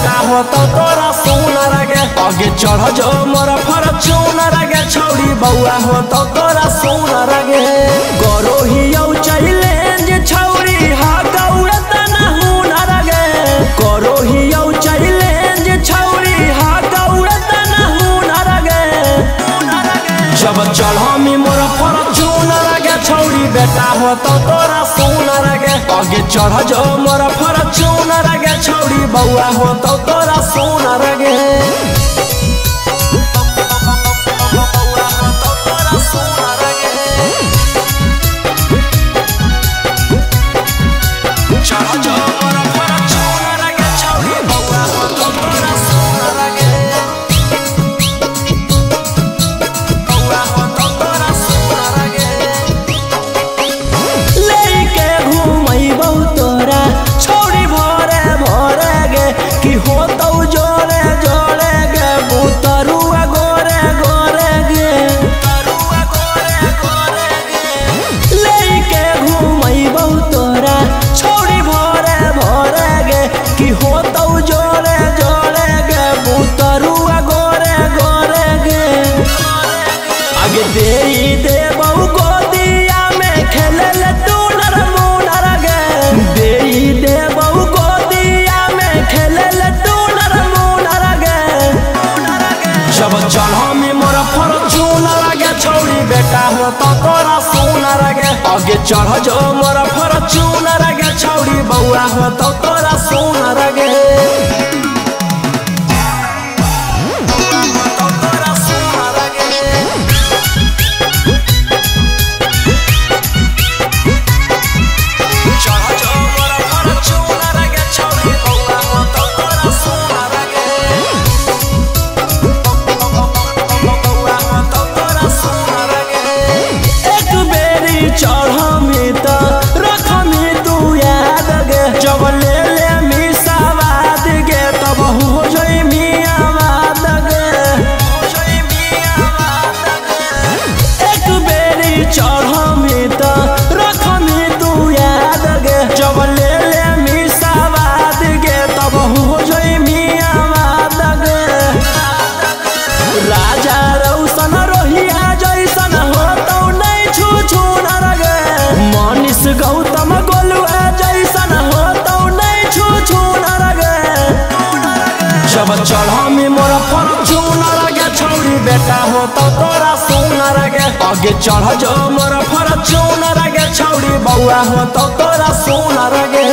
बेटा हो तो तोरा सुनर गे आगे चढ़ जो मोर फॉर्च्यूनर गे छौड़ी बउआ हो तो तोरा सुनर गे गरो हियौ चैलेंज छौड़ी हा गौड़ तना हुनर गे गरो हियौ चैलेंज छौड़ी हा गौड़ तना हुनर गे जब चढ़मी मोर फॉर्च्यूनर गे छौड़ी बेटा हो तो तोरा सुनर गे आगे चढ़ जो मोर फॉर्च्यूनर गे छौड़ी बउआ हो तो तोरा सुनर गे जब चढ़मी मोर फॉर्च्यूनर गे छौड़ी बेटा हो तो तोरा सुनर गे आगे चढ़ जो मोर फॉर्च्यूनर गे छौड़ी बउआ हो तो तोरा सुनर गे गौतम गोलुआ जैसन हो तो नहीं छू नर गे जब चढ़मी मोर फॉर्च्यूनर गे छौड़ी बेटा हो तो तोरा सुनर गे आगे चढ़ जो मोर फॉर्च्यूनर गे छौड़ी बउआ हो तो तोरा सुनर गे।